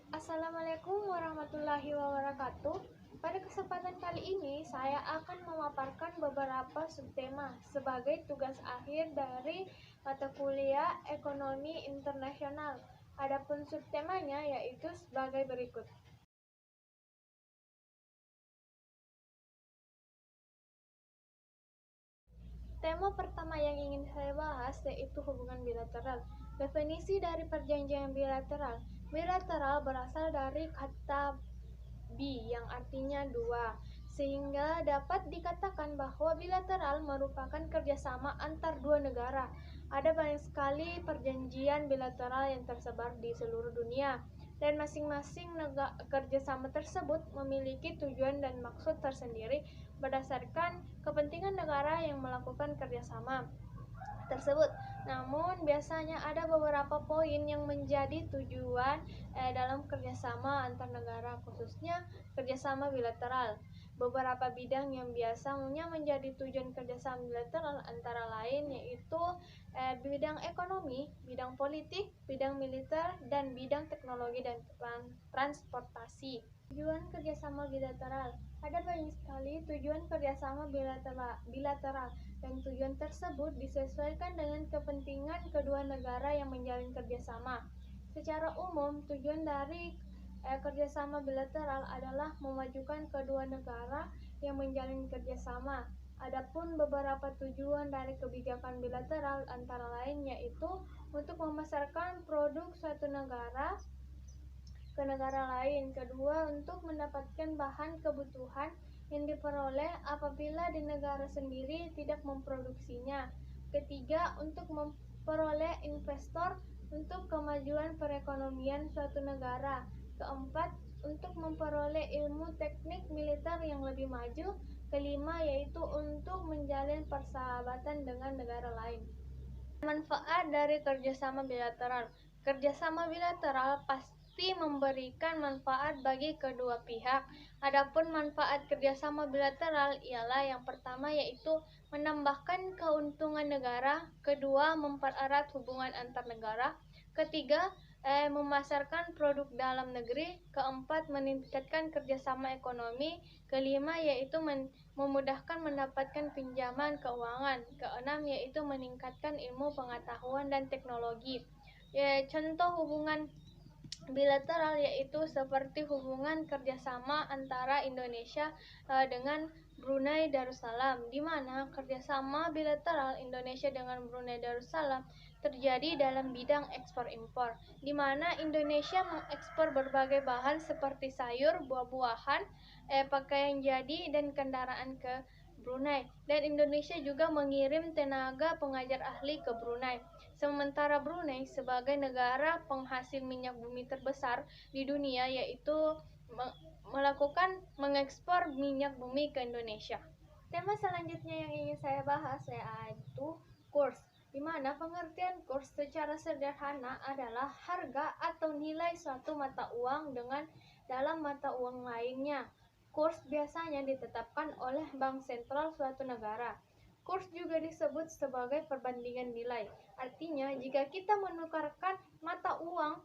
Assalamualaikum warahmatullahi wabarakatuh. Pada kesempatan kali ini, saya akan memaparkan beberapa subtema sebagai tugas akhir dari mata kuliah Ekonomi Internasional. Adapun subtemanya yaitu sebagai berikut. Tema pertama yang ingin saya bahas yaitu hubungan bilateral. Definisi dari perjanjian bilateral. Bilateral berasal dari kata yang artinya dua, sehingga dapat dikatakan bahwa bilateral merupakan kerjasama antar dua negara. Ada banyak sekali perjanjian bilateral yang tersebar di seluruh dunia, dan masing-masing kerjasama tersebut memiliki tujuan dan maksud tersendiri berdasarkan kepentingan negara yang melakukan kerjasama tersebut. Namun biasanya ada beberapa poin yang menjadi tujuan dalam kerjasama antar negara, khususnya kerjasama bilateral. Beberapa bidang yang biasanya menjadi tujuan kerjasama bilateral antara lain yaitu bidang ekonomi, bidang politik, bidang militer, dan bidang teknologi dan transportasi. Tujuan kerjasama bilateral. Ada banyak sekali tujuan kerjasama bilateral dan tujuan tersebut disesuaikan dengan kepentingan kedua negara yang menjalin kerjasama. Secara umum, tujuan dari kerjasama bilateral adalah memajukan kedua negara yang menjalin kerjasama. Adapun beberapa tujuan dari kebijakan bilateral antara lain yaitu untuk memasarkan produk suatu negara ke negara lain. Kedua, untuk mendapatkan bahan kebutuhan yang diperoleh apabila di negara sendiri tidak memproduksinya. Ketiga, untuk memperoleh investor untuk kemajuan perekonomian suatu negara. Keempat, untuk memperoleh ilmu teknik militer yang lebih maju. Kelima, yaitu untuk menjalin persahabatan dengan negara lain. Manfaat dari kerjasama bilateral. Kerjasama bilateral pasti memberikan manfaat bagi kedua pihak. Adapun manfaat kerjasama bilateral ialah yang pertama yaitu menambahkan keuntungan negara, kedua mempererat hubungan antar negara, ketiga memasarkan produk dalam negeri, keempat meningkatkan kerjasama ekonomi, kelima yaitu memudahkan mendapatkan pinjaman keuangan, keenam yaitu meningkatkan ilmu pengetahuan dan teknologi. Contoh hubungan bilateral yaitu seperti hubungan kerjasama antara Indonesia dengan Brunei Darussalam, di mana kerjasama bilateral Indonesia dengan Brunei Darussalam terjadi dalam bidang ekspor-impor, di mana Indonesia mengekspor berbagai bahan seperti sayur, buah-buahan, pakaian jadi, dan kendaraan ke Brunei, dan Indonesia juga mengirim tenaga pengajar ahli ke Brunei. Sementara Brunei sebagai negara penghasil minyak bumi terbesar di dunia yaitu mengekspor minyak bumi ke Indonesia. Tema selanjutnya yang ingin saya bahas yaitu kurs, di mana pengertian kurs secara sederhana adalah harga atau nilai suatu mata uang dalam mata uang lainnya. Kurs biasanya ditetapkan oleh bank sentral suatu negara. Kurs juga disebut sebagai perbandingan nilai. Artinya, jika kita menukarkan mata uang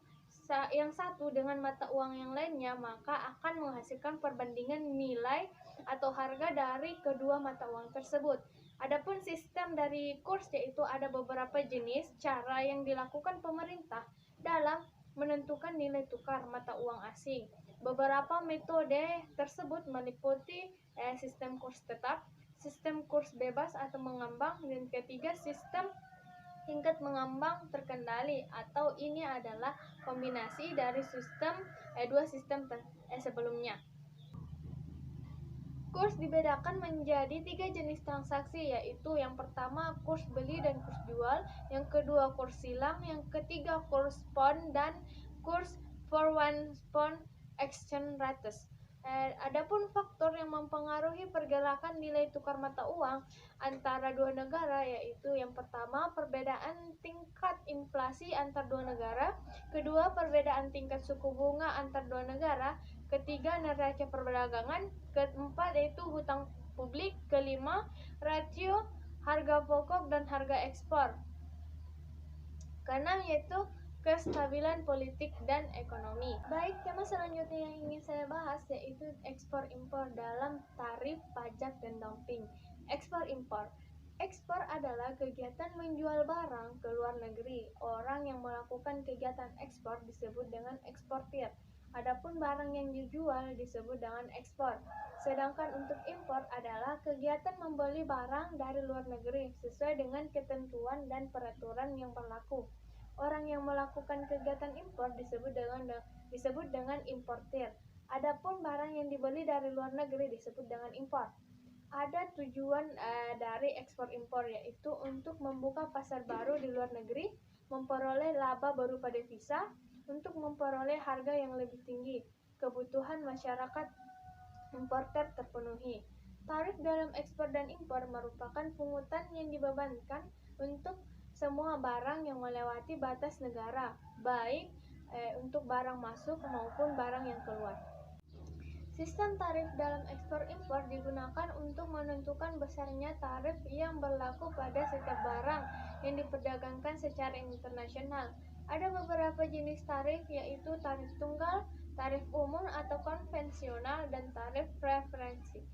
yang satu dengan mata uang yang lainnya, maka akan menghasilkan perbandingan nilai atau harga dari kedua mata uang tersebut. Adapun sistem dari kurs yaitu ada beberapa jenis cara yang dilakukan pemerintah dalam menentukan nilai tukar mata uang asing. Beberapa metode tersebut meliputi sistem kurs tetap, sistem kurs bebas atau mengambang, dan ketiga sistem tingkat mengambang terkendali, atau ini adalah kombinasi dari dua sistem sebelumnya. Kurs dibedakan menjadi 3 jenis transaksi, yaitu yang pertama kurs beli dan kurs jual, yang kedua kurs silang, yang ketiga kurs pound, dan kurs foreign pound exchange rates. Adapun faktor yang mempengaruhi pergerakan nilai tukar mata uang antara dua negara yaitu yang pertama perbedaan tingkat inflasi antar dua negara, kedua perbedaan tingkat suku bunga antar dua negara, ketiga neraca perdagangan, keempat yaitu hutang publik, kelima rasio harga pokok dan harga ekspor, keenam yaitu kestabilan politik dan ekonomi. Baik, tema selanjutnya yang ingin saya bahas yaitu ekspor impor dalam tarif, pajak, dan dumping. Ekspor impor. Ekspor adalah kegiatan menjual barang ke luar negeri. Orang yang melakukan kegiatan ekspor disebut dengan eksportir. Adapun barang yang dijual disebut dengan ekspor. Sedangkan untuk impor adalah kegiatan membeli barang dari luar negeri sesuai dengan ketentuan dan peraturan yang berlaku. Orang yang melakukan kegiatan impor disebut dengan importir. Adapun barang yang dibeli dari luar negeri disebut dengan impor. Ada tujuan dari ekspor impor yaitu untuk membuka pasar baru di luar negeri, memperoleh laba berupa devisa, untuk memperoleh harga yang lebih tinggi. Kebutuhan masyarakat importer terpenuhi. Tarif dalam ekspor dan impor merupakan pungutan yang dibebankan untuk semua barang yang melewati batas negara, baik untuk barang masuk maupun barang yang keluar. Sistem tarif dalam ekspor-impor digunakan untuk menentukan besarnya tarif yang berlaku pada setiap barang yang diperdagangkan secara internasional. Ada beberapa jenis tarif yaitu tarif tunggal, tarif umum atau konvensional, dan tarif preferensi.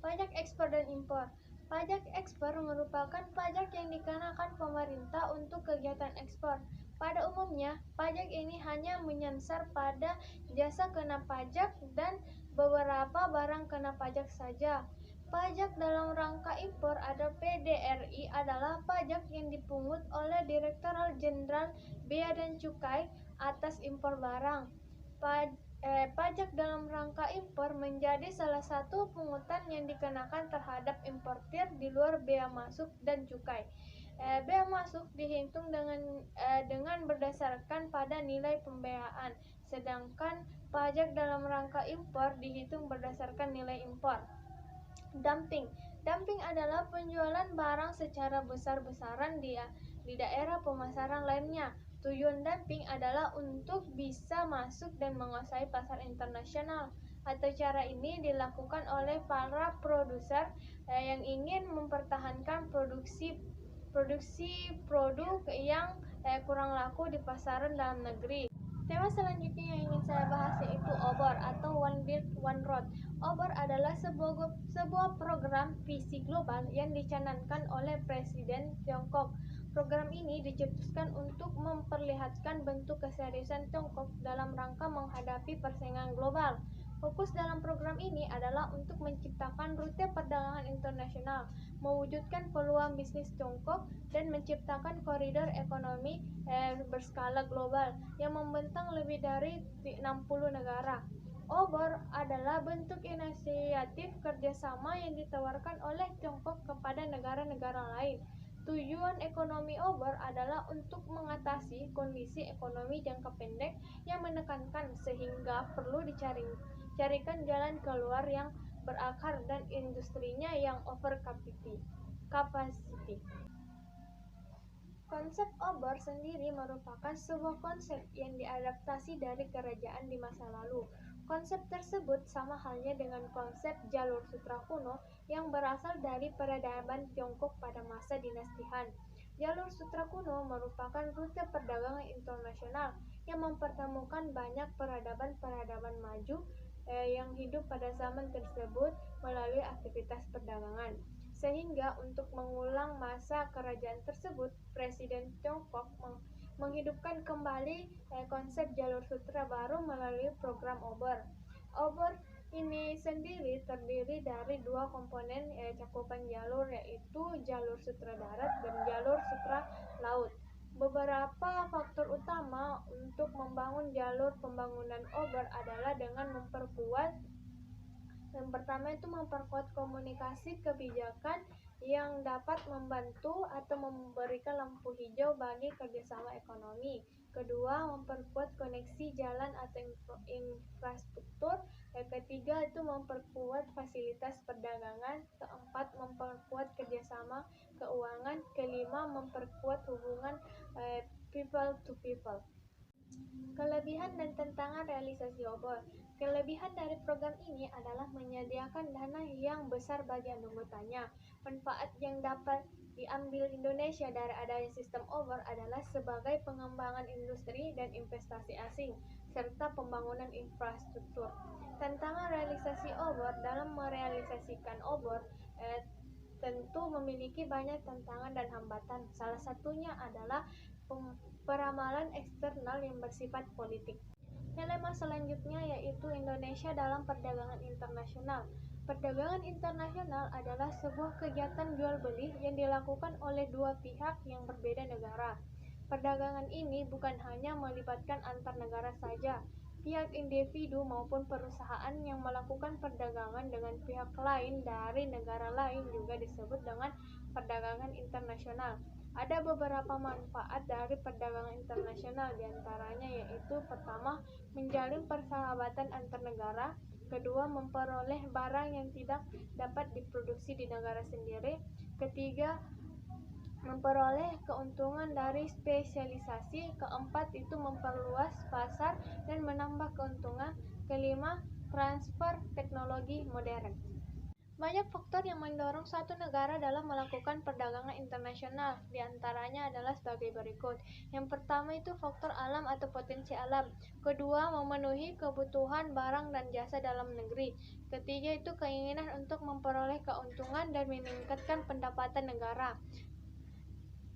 Pajak ekspor dan impor. Pajak ekspor merupakan pajak yang dikenakan pemerintah untuk kegiatan ekspor. Pada umumnya, pajak ini hanya menyasar pada jasa kena pajak dan beberapa barang kena pajak saja. Pajak dalam rangka impor atau PDRI adalah pajak yang dipungut oleh Direktorat Jenderal Bea dan Cukai atas impor barang. Pajak dalam rangka impor menjadi salah satu pungutan yang dikenakan terhadap importir di luar bea masuk dan cukai. Bea masuk dihitung dengan berdasarkan pada nilai pembeaan, sedangkan pajak dalam rangka impor dihitung berdasarkan nilai impor. Dumping. Dumping adalah penjualan barang secara besar-besaran di daerah pemasaran lainnya. Tujuan dumping adalah untuk bisa masuk dan menguasai pasar internasional. Atau cara ini dilakukan oleh para produser yang ingin mempertahankan produksi produk yang kurang laku di pasaran dalam negeri. Tema selanjutnya yang ingin saya bahas yaitu OBOR atau One Belt One Road. OBOR adalah sebuah program visi global yang dicanangkan oleh Presiden Tiongkok. Program ini dicetuskan untuk memperlihatkan bentuk keseriusan Tiongkok dalam rangka menghadapi persaingan global. Fokus dalam program ini adalah untuk menciptakan rute perdagangan internasional, mewujudkan peluang bisnis Tiongkok, dan menciptakan koridor ekonomi berskala global yang membentang lebih dari 60 negara. OBOR adalah bentuk inisiatif kerjasama yang ditawarkan oleh Tiongkok kepada negara-negara lain. Tujuan ekonomi OBOR adalah untuk mengatasi kondisi ekonomi jangka pendek yang menekankan sehingga perlu dicarikan jalan keluar yang berakar dan industrinya yang over capacity. Konsep OBOR sendiri merupakan sebuah konsep yang diadaptasi dari kerajaan di masa lalu. Konsep tersebut sama halnya dengan konsep jalur sutra kuno yang berasal dari peradaban Tiongkok pada masa dinasti Han. Jalur sutra kuno merupakan rute perdagangan internasional yang mempertemukan banyak peradaban-peradaban maju yang hidup pada zaman tersebut melalui aktivitas perdagangan. Sehingga untuk mengulang masa kerajaan tersebut, Presiden Tiongkok menghidupkan kembali konsep jalur sutra baru melalui program OBOR. OBOR ini sendiri terdiri dari dua komponen cakupan jalur, yaitu jalur sutra darat dan jalur sutra laut. Beberapa faktor utama untuk membangun jalur pembangunan OBOR adalah dengan yang pertama itu memperkuat komunikasi kebijakan yang dapat membantu atau memberikan lampu hijau bagi kerjasama ekonomi. Kedua, memperkuat koneksi jalan atau infrastruktur. Yang ketiga itu memperkuat fasilitas perdagangan. Keempat, memperkuat kerjasama keuangan. Kelima, memperkuat hubungan people to people. Kelebihan dan tantangan realisasi obor. Kelebihan dari program ini adalah menyediakan dana yang besar bagi anggotanya. Manfaat yang dapat diambil Indonesia dari adanya sistem obor adalah sebagai pengembangan industri dan investasi asing, serta pembangunan infrastruktur. Tantangan realisasi obor. Dalam merealisasikan obor, tentu memiliki banyak tantangan dan hambatan. Salah satunya adalah peramalan eksternal yang bersifat politik. Dilema selanjutnya yaitu Indonesia dalam perdagangan internasional. Perdagangan internasional adalah sebuah kegiatan jual beli yang dilakukan oleh dua pihak yang berbeda negara. Perdagangan ini bukan hanya melibatkan antar negara saja. Pihak individu maupun perusahaan yang melakukan perdagangan dengan pihak lain dari negara lain juga disebut dengan perdagangan internasional. Ada beberapa manfaat dari perdagangan internasional, diantaranya yaitu pertama, menjalin persahabatan antar negara. Kedua, memperoleh barang yang tidak dapat diproduksi di negara sendiri. Ketiga, memperoleh keuntungan dari spesialisasi. Keempat, itu memperluas pasar dan menambah keuntungan. Kelima, transfer teknologi modern. Banyak faktor yang mendorong suatu negara dalam melakukan perdagangan internasional. Di antaranya adalah sebagai berikut. Yang pertama itu faktor alam atau potensi alam. Kedua, memenuhi kebutuhan barang dan jasa dalam negeri. Ketiga, itu keinginan untuk memperoleh keuntungan dan meningkatkan pendapatan negara.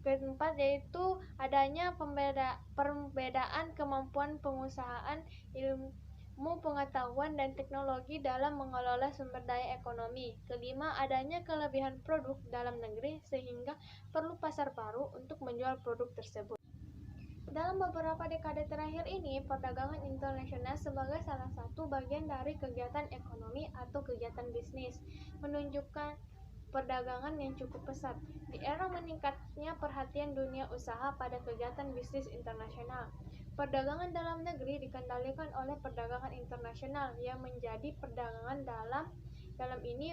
Keempat, yaitu adanya perbedaan kemampuan pengusahaan, ilmu pengetahuan dan teknologi dalam mengelola sumber daya ekonomi. Kelima, adanya kelebihan produk dalam negeri sehingga perlu pasar baru untuk menjual produk tersebut. Dalam beberapa dekade terakhir ini, perdagangan internasional sebagai salah satu bagian dari kegiatan ekonomi atau kegiatan bisnis menunjukkan perdagangan yang cukup pesat. Di era meningkatnya perhatian dunia usaha pada kegiatan bisnis internasional, perdagangan dalam negeri dikendalikan oleh perdagangan internasional yang menjadi perdagangan dalam ini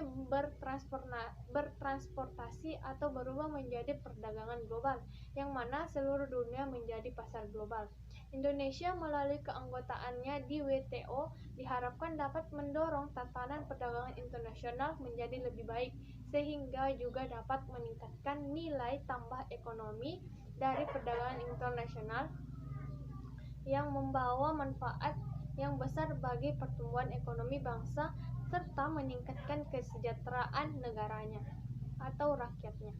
bertransportasi atau berubah menjadi perdagangan global, yang mana seluruh dunia menjadi pasar global. Indonesia melalui keanggotaannya di WTO diharapkan dapat mendorong tatanan perdagangan internasional menjadi lebih baik, sehingga juga dapat meningkatkan nilai tambah ekonomi dari perdagangan internasional yang membawa manfaat yang besar bagi pertumbuhan ekonomi bangsa serta meningkatkan kesejahteraan negaranya atau rakyatnya.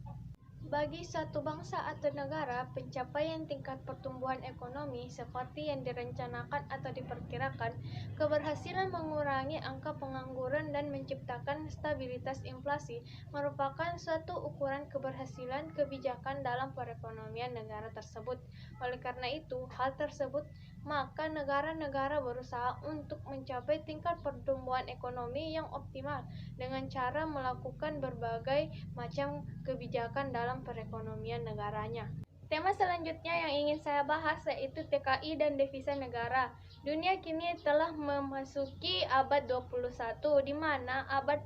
Bagi suatu bangsa atau negara, pencapaian tingkat pertumbuhan ekonomi seperti yang direncanakan atau diperkirakan, keberhasilan mengurangi angka pengangguran dan menciptakan stabilitas inflasi merupakan suatu ukuran keberhasilan kebijakan dalam perekonomian negara tersebut. Oleh karena itu, hal tersebut maka negara-negara berusaha untuk mencapai tingkat pertumbuhan ekonomi yang optimal dengan cara melakukan berbagai macam kebijakan dalam perekonomian negaranya. Tema selanjutnya yang ingin saya bahas yaitu TKI dan devisa negara. Dunia kini telah memasuki abad 21, di mana abad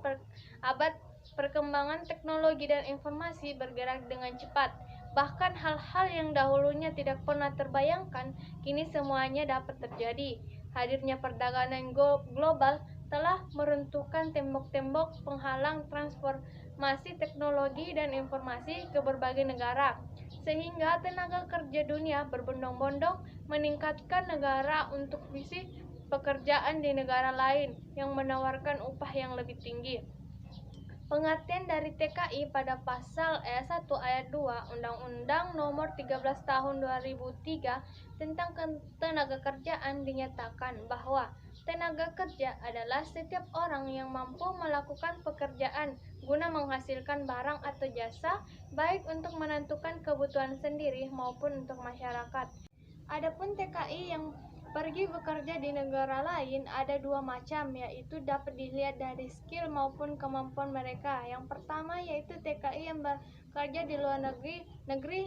perkembangan teknologi dan informasi bergerak dengan cepat. Bahkan hal-hal yang dahulunya tidak pernah terbayangkan, kini semuanya dapat terjadi. Hadirnya perdagangan global telah meruntuhkan tembok-tembok penghalang transformasi teknologi dan informasi ke berbagai negara, sehingga tenaga kerja dunia berbondong-bondong meningkatkan negara untuk mengisi pekerjaan di negara lain yang menawarkan upah yang lebih tinggi. Pengertian dari TKI pada pasal 1 ayat 2 Undang-Undang Nomor 13 Tahun 2003 tentang Ketenaga Kerjaan dinyatakan bahwa tenaga kerja adalah setiap orang yang mampu melakukan pekerjaan guna menghasilkan barang atau jasa, baik untuk menentukan kebutuhan sendiri maupun untuk masyarakat. Adapun TKI yang pergi bekerja di negara lain ada dua macam, yaitu dapat dilihat dari skill maupun kemampuan mereka. Yang pertama yaitu TKI yang bekerja di luar negeri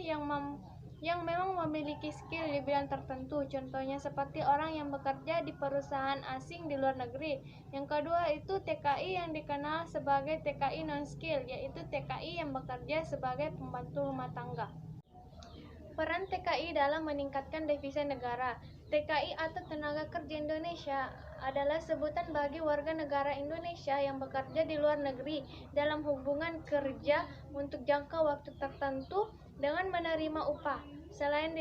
yang memang memiliki skill di bidang tertentu. Contohnya seperti orang yang bekerja di perusahaan asing di luar negeri. Yang kedua itu TKI yang dikenal sebagai TKI non-skill, yaitu TKI yang bekerja sebagai pembantu rumah tangga. Peran TKI dalam meningkatkan devisa negara. TKI atau Tenaga Kerja Indonesia adalah sebutan bagi warga negara Indonesia yang bekerja di luar negeri dalam hubungan kerja untuk jangka waktu tertentu dengan menerima upah. Selain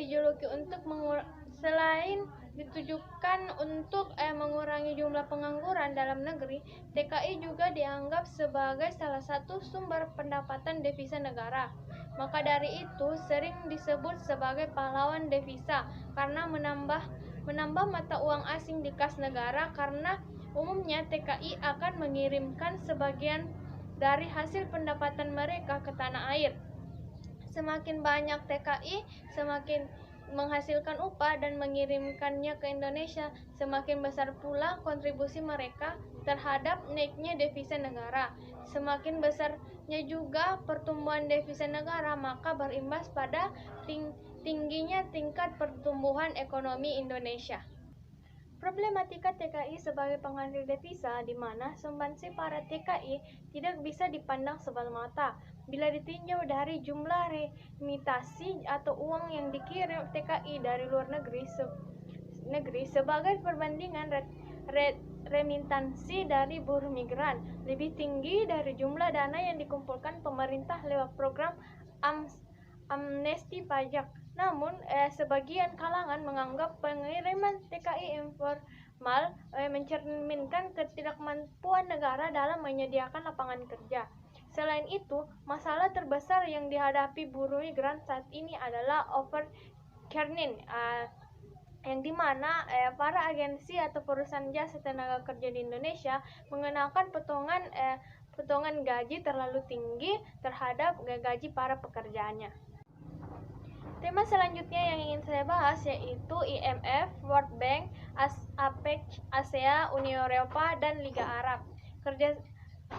ditujukan untuk mengurangi jumlah pengangguran dalam negeri, TKI juga dianggap sebagai salah satu sumber pendapatan devisa negara. Maka dari itu sering disebut sebagai pahlawan devisa karena menambah mata uang asing di kas negara, karena umumnya TKI akan mengirimkan sebagian dari hasil pendapatan mereka ke tanah air. Semakin banyak TKI, semakin menghasilkan upah dan mengirimkannya ke Indonesia, semakin besar pula kontribusi mereka terhadap naiknya devisa negara. Semakin besarnya juga pertumbuhan devisa negara, maka berimbas pada tingginya tingkat pertumbuhan ekonomi Indonesia. Problematika TKI sebagai penghasil devisa, di mana sumbangsi para TKI tidak bisa dipandang sebelah mata. Bila ditinjau dari jumlah remitasi atau uang yang dikirim TKI dari luar negeri sebagai perbandingan remitansi dari buruh migran, lebih tinggi dari jumlah dana yang dikumpulkan pemerintah lewat program amnesti pajak. Namun, sebagian kalangan menganggap pengiriman TKI informal mencerminkan ketidakmampuan negara dalam menyediakan lapangan kerja. Selain itu, masalah terbesar yang dihadapi buruh migran saat ini adalah overcharging, yang dimana para agensi atau perusahaan jasa tenaga kerja di Indonesia mengenakan potongan gaji terlalu tinggi terhadap gaji para pekerjaannya. Tema selanjutnya yang ingin saya bahas yaitu IMF, World Bank, APEC, ASEAN, Uni Eropa, dan Liga Arab.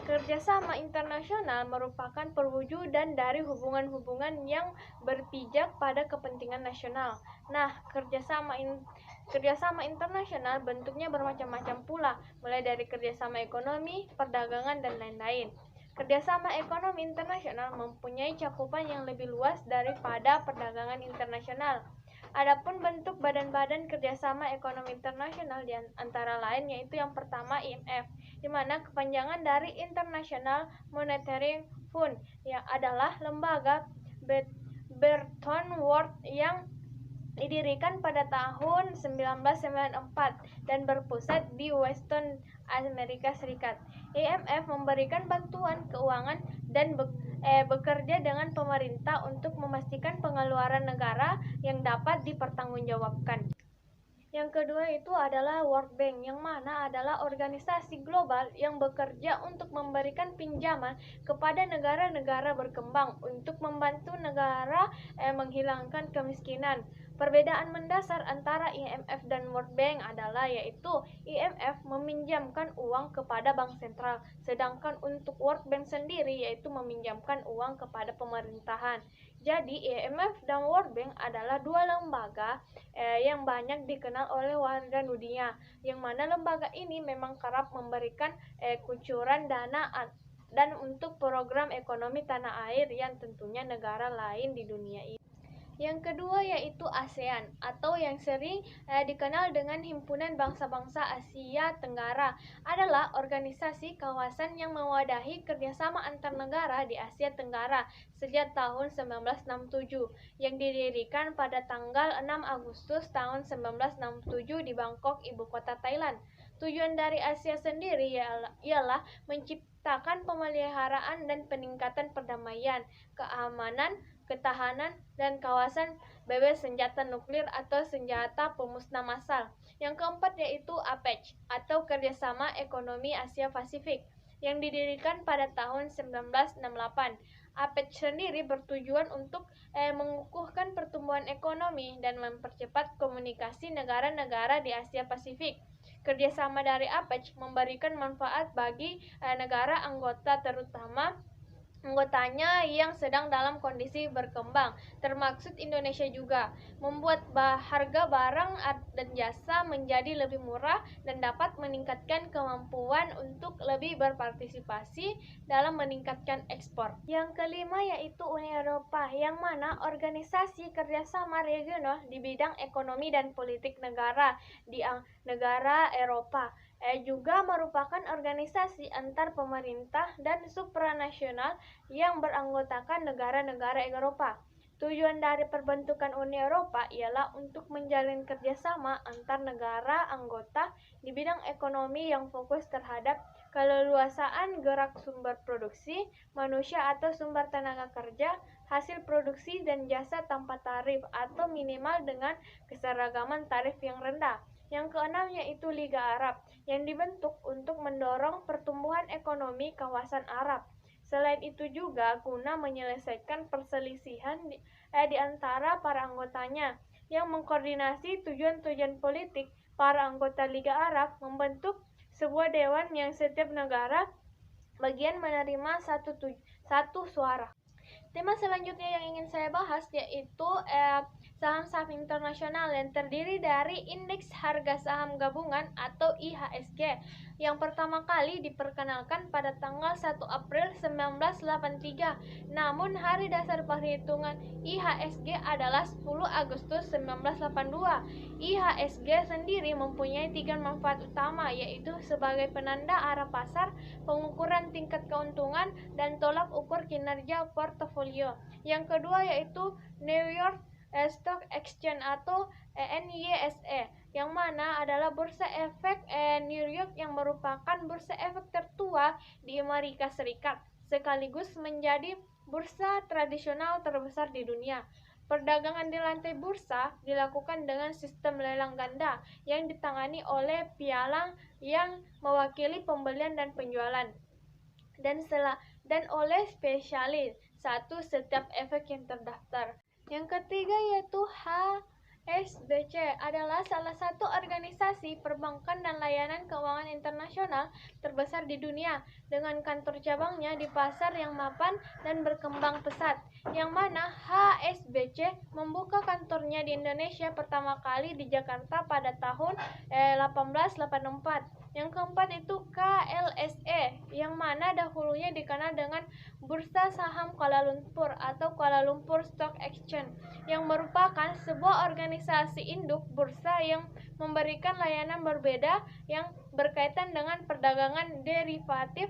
Kerjasama internasional merupakan perwujudan dari hubungan-hubungan yang berpijak pada kepentingan nasional. Nah, kerjasama internasional bentuknya bermacam-macam pula, mulai dari kerjasama ekonomi, perdagangan, dan lain-lain. Kerjasama ekonomi internasional mempunyai cakupan yang lebih luas daripada perdagangan internasional. Adapun bentuk badan-badan kerjasama ekonomi internasional di antara lain yaitu yang pertama IMF, di mana kepanjangan dari International Monetary Fund, yang adalah lembaga Bretton Woods yang didirikan pada tahun 1994 dan berpusat di Washington, Amerika Serikat. IMF memberikan bantuan keuangan dan bekerja dengan pemerintah untuk memastikan pengeluaran negara yang dapat dipertanggungjawabkan. Yang kedua itu adalah World Bank, yang mana adalah organisasi global yang bekerja untuk memberikan pinjaman kepada negara-negara berkembang untuk membantu negara menghilangkan kemiskinan. Perbedaan mendasar antara IMF dan World Bank adalah yaitu IMF meminjamkan uang kepada bank sentral, sedangkan untuk World Bank sendiri yaitu meminjamkan uang kepada pemerintahan. Jadi IMF dan World Bank adalah dua lembaga yang banyak dikenal oleh warga dunia, yang mana lembaga ini memang kerap memberikan kucuran dana dan untuk program ekonomi tanah air yang tentunya negara lain di dunia ini. Yang kedua yaitu ASEAN, atau yang sering dikenal dengan Himpunan Bangsa-Bangsa Asia Tenggara, adalah organisasi kawasan yang mewadahi kerjasama antar negara di Asia Tenggara sejak tahun 1967, yang didirikan pada tanggal 6 Agustus tahun 1967 di Bangkok, ibu kota Thailand. Tujuan dari Asia sendiri ialah menciptakan pemeliharaan dan peningkatan perdamaian, keamanan, ketahanan, dan kawasan bebas senjata nuklir atau senjata pemusnah massal. Yang keempat yaitu APEC, atau Kerjasama Ekonomi Asia Pasifik, yang didirikan pada tahun 1968. APEC sendiri bertujuan untuk mengukuhkan pertumbuhan ekonomi dan mempercepat komunikasi negara-negara di Asia Pasifik. Kerjasama dari APEC memberikan manfaat bagi negara anggota, terutama anggotanya yang sedang dalam kondisi berkembang, termaksud Indonesia juga, membuat harga barang dan jasa menjadi lebih murah dan dapat meningkatkan kemampuan untuk lebih berpartisipasi dalam meningkatkan ekspor. Yang kelima yaitu Uni Eropa, yang mana organisasi kerjasama regional di bidang ekonomi dan politik negara di negara Eropa juga merupakan organisasi antar pemerintah dan supranasional yang beranggotakan negara-negara Eropa. Tujuan dari perbentukan Uni Eropa ialah untuk menjalin kerjasama antar negara anggota di bidang ekonomi yang fokus terhadap keleluasaan gerak sumber produksi, manusia atau sumber tenaga kerja, hasil produksi dan jasa tanpa tarif atau minimal dengan keseragaman tarif yang rendah. Yang keenam yaitu Liga Arab, yang dibentuk untuk mendorong pertumbuhan ekonomi kawasan Arab. Selain itu juga guna menyelesaikan perselisihan di antara para anggotanya, yang mengkoordinasi tujuan-tujuan politik para anggota Liga Arab, membentuk sebuah dewan yang setiap negara bagian menerima satu suara. Tema selanjutnya yang ingin saya bahas yaitu saham-saham internasional yang terdiri dari Indeks Harga Saham Gabungan atau IHSG yang pertama kali diperkenalkan pada tanggal 1 April 1983. Namun hari dasar perhitungan IHSG adalah 10 Agustus 1982. IHSG sendiri mempunyai 3 manfaat utama, yaitu sebagai penanda arah pasar, pengukuran tingkat keuntungan, dan tolak ukur kinerja portofolio. Yang kedua yaitu New York Stock Exchange atau NYSE, yang mana adalah bursa efek New York yang merupakan bursa efek tertua di Amerika Serikat, sekaligus menjadi bursa tradisional terbesar di dunia. Perdagangan di lantai bursa dilakukan dengan sistem lelang ganda yang ditangani oleh pialang yang mewakili pembelian dan penjualan, dan oleh spesialis satu setiap efek yang terdaftar. Yang ketiga yaitu HSBC adalah salah satu organisasi perbankan dan layanan keuangan internasional terbesar di dunia, dengan kantor cabangnya di pasar yang mapan dan berkembang pesat, yang mana HSBC membuka kantornya di Indonesia pertama kali di Jakarta pada tahun 1884. Yang keempat itu KLSE, yang mana dahulunya dikenal dengan Bursa Saham Kuala Lumpur atau Kuala Lumpur Stock Exchange, yang merupakan sebuah organisasi induk bursa yang memberikan layanan berbeda yang berkaitan dengan perdagangan derivatif.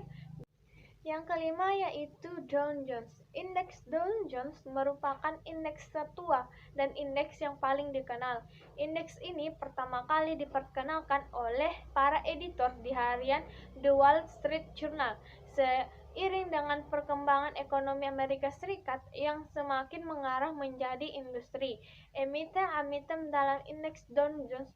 Yang kelima yaitu Dow Jones. Indeks Dow Jones merupakan indeks tertua dan indeks yang paling dikenal. Indeks ini pertama kali diperkenalkan oleh para editor di harian The Wall Street Journal. Seiring dengan perkembangan ekonomi Amerika Serikat yang semakin mengarah menjadi industri, emiten-emiten dalam indeks Dow Jones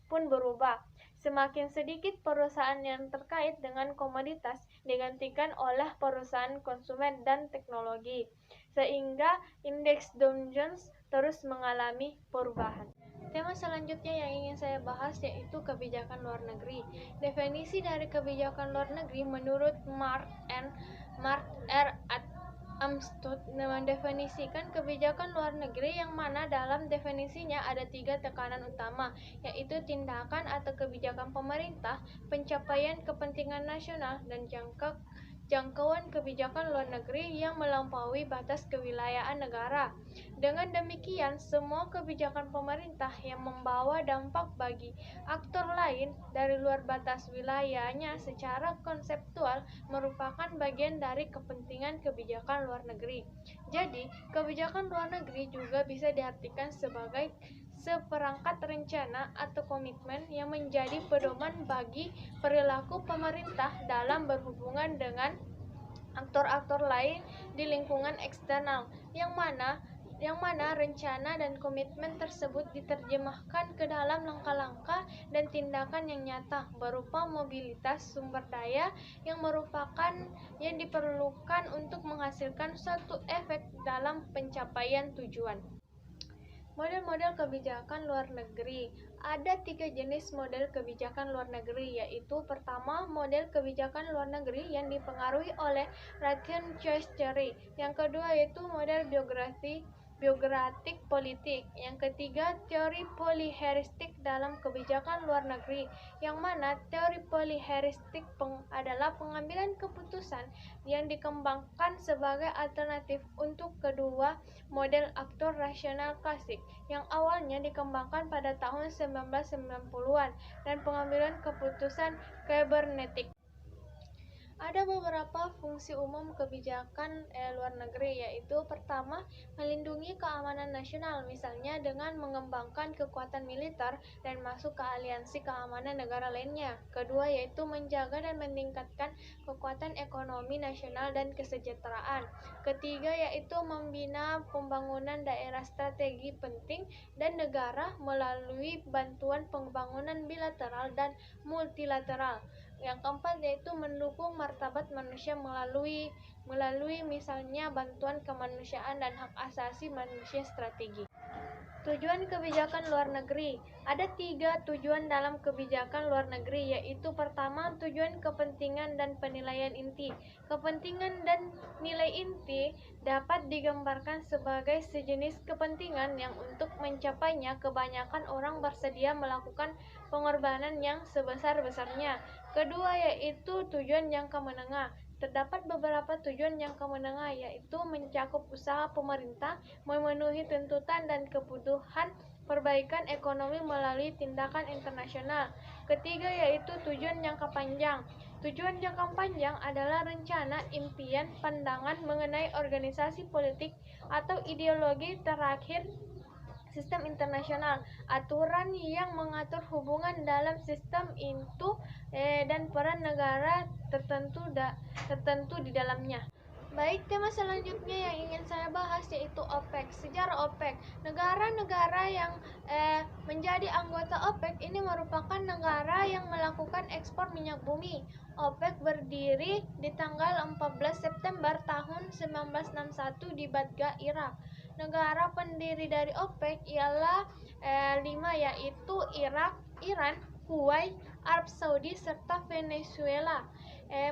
pun berubah. Semakin sedikit perusahaan yang terkait dengan komoditas digantikan oleh perusahaan konsumen dan teknologi, sehingga indeks Dow Jones terus mengalami perubahan. Tema selanjutnya yang ingin saya bahas yaitu kebijakan luar negeri. Definisi dari kebijakan luar negeri menurut Mark R. Amstutz mendefinisikan kebijakan luar negeri, yang mana dalam definisinya ada 3 tekanan utama, yaitu tindakan atau kebijakan pemerintah, pencapaian kepentingan nasional, dan jangkauan kebijakan luar negeri yang melampaui batas kewilayahan negara. Dengan demikian, semua kebijakan pemerintah yang membawa dampak bagi aktor lain dari luar batas wilayahnya secara konseptual merupakan bagian dari kepentingan kebijakan luar negeri. Jadi, kebijakan luar negeri juga bisa diartikan sebagai seperangkat rencana atau komitmen yang menjadi pedoman bagi perilaku pemerintah dalam berhubungan dengan aktor-aktor lain di lingkungan eksternal, yang mana rencana dan komitmen tersebut diterjemahkan ke dalam langkah-langkah dan tindakan yang nyata berupa mobilitas sumber daya yang diperlukan untuk menghasilkan suatu efek dalam pencapaian tujuan. Model-model kebijakan luar negeri. Ada 3 jenis model kebijakan luar negeri, yaitu pertama, model kebijakan luar negeri yang dipengaruhi oleh Rational Choice Theory. Yang kedua yaitu model biokratik politik. Yang ketiga, teori poliheuristik dalam kebijakan luar negeri, yang mana teori poliheuristik adalah pengambilan keputusan yang dikembangkan sebagai alternatif untuk kedua model aktor rasional klasik yang awalnya dikembangkan pada tahun 1990-an dan pengambilan keputusan kybernetik. Ada beberapa fungsi umum kebijakan luar negeri, yaitu pertama, melindungi keamanan nasional, misalnya dengan mengembangkan kekuatan militer dan masuk ke aliansi keamanan negara lainnya. Kedua, yaitu menjaga dan meningkatkan kekuatan ekonomi nasional dan kesejahteraan. Ketiga, yaitu membina pembangunan daerah strategi penting dan negara melalui bantuan pembangunan bilateral dan multilateral. Yang keempat yaitu mendukung martabat manusia melalui misalnya bantuan kemanusiaan dan hak asasi manusia strategi. Tujuan kebijakan luar negeri. Ada 3 tujuan dalam kebijakan luar negeri, yaitu pertama, tujuan kepentingan dan penilaian inti. Kepentingan dan nilai inti dapat digambarkan sebagai sejenis kepentingan yang untuk mencapainya kebanyakan orang bersedia melakukan pengorbanan yang sebesar-besarnya. Kedua yaitu tujuan jangka menengah. Terdapat beberapa tujuan jangka menengah, yaitu mencakup usaha pemerintah memenuhi tuntutan dan kebutuhan perbaikan ekonomi melalui tindakan internasional. Ketiga yaitu tujuan jangka panjang. Tujuan jangka panjang adalah rencana, impian, pandangan mengenai organisasi politik atau ideologi terakhir sistem internasional, aturan yang mengatur hubungan dalam sistem itu dan peran negara tertentu di dalamnya. Baik, tema selanjutnya yang ingin saya bahas yaitu OPEC. Sejarah OPEC. Negara-negara yang menjadi anggota OPEC ini merupakan negara yang melakukan ekspor minyak bumi. OPEC berdiri di tanggal 14 September tahun 1961 di Baghdad, Irak. Negara pendiri dari OPEC ialah 5, yaitu Irak, Iran, Kuwait, Arab Saudi, serta Venezuela.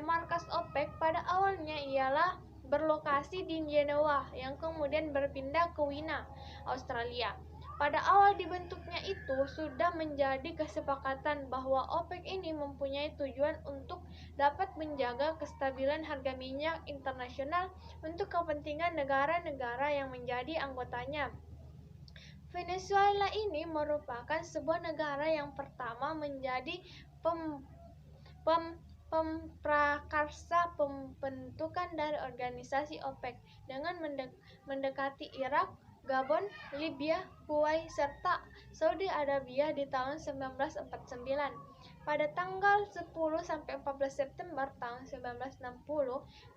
Markas OPEC pada awalnya ialah berlokasi di Jenewa yang kemudian berpindah ke Wina, Australia. Pada awal dibentuknya itu sudah menjadi kesepakatan bahwa OPEC ini mempunyai tujuan untuk dapat menjaga kestabilan harga minyak internasional untuk kepentingan negara-negara yang menjadi anggotanya. Venezuela ini merupakan sebuah negara yang pertama menjadi pemprakarsa pembentukan dari organisasi OPEC dengan mendekati Irak, Gabon, Libya, Kuwait, serta Saudi Arabia di tahun 1949. Pada tanggal 10-14 September tahun 1960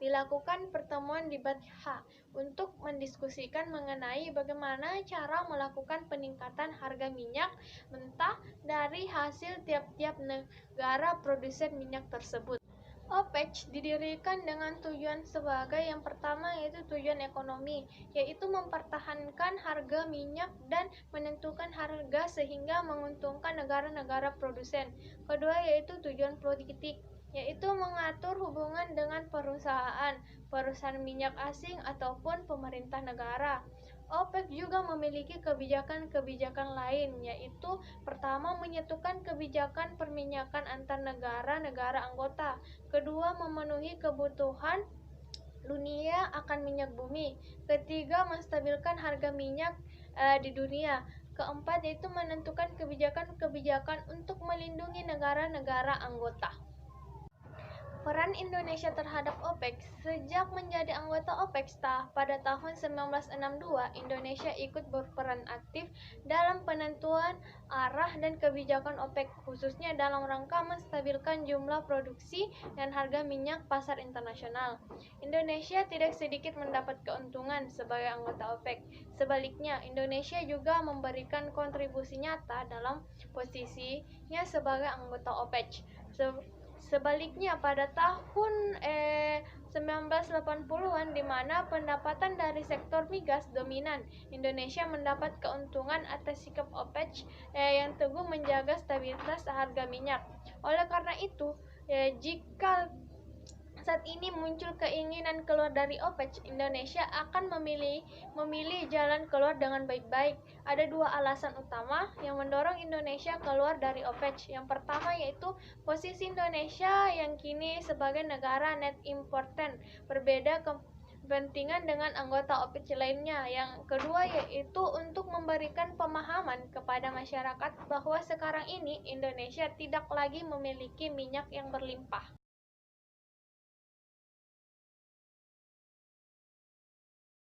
dilakukan pertemuan di Baghdad untuk mendiskusikan mengenai bagaimana cara melakukan peningkatan harga minyak mentah dari hasil tiap-tiap negara produsen minyak tersebut. OPEC didirikan dengan tujuan sebagai yang pertama yaitu tujuan ekonomi, yaitu mempertahankan harga minyak dan menentukan harga sehingga menguntungkan negara-negara produsen. Kedua yaitu tujuan politik, yaitu mengatur hubungan dengan perusahaan minyak asing ataupun pemerintah negara. OPEC juga memiliki kebijakan-kebijakan lain, yaitu pertama menyatukan kebijakan perminyakan antar negara-negara anggota. Kedua, memenuhi kebutuhan dunia akan minyak bumi. Ketiga, menstabilkan harga minyak di dunia. Keempat, yaitu menentukan kebijakan-kebijakan untuk melindungi negara-negara anggota. Peran Indonesia terhadap OPEC. Sejak menjadi anggota OPEC pada tahun 1962, Indonesia ikut berperan aktif dalam penentuan arah dan kebijakan OPEC, khususnya dalam rangka menstabilkan jumlah produksi dan harga minyak pasar internasional. Indonesia tidak sedikit mendapat keuntungan sebagai anggota OPEC. Sebaliknya, Indonesia juga memberikan kontribusi nyata dalam posisinya sebagai anggota OPEC. Sebaliknya, pada tahun 1980-an di mana pendapatan dari sektor migas dominan. Indonesia mendapat keuntungan atas sikap OPEC yang teguh menjaga stabilitas harga minyak. Oleh karena itu, jika saat ini muncul keinginan keluar dari OPEC, Indonesia akan memilih jalan keluar dengan baik-baik. Ada dua alasan utama yang mendorong Indonesia keluar dari OPEC. Yang pertama yaitu posisi Indonesia yang kini sebagai negara net importer, berbeda kepentingan dengan anggota OPEC lainnya. Yang kedua yaitu untuk memberikan pemahaman kepada masyarakat bahwa sekarang ini Indonesia tidak lagi memiliki minyak yang berlimpah.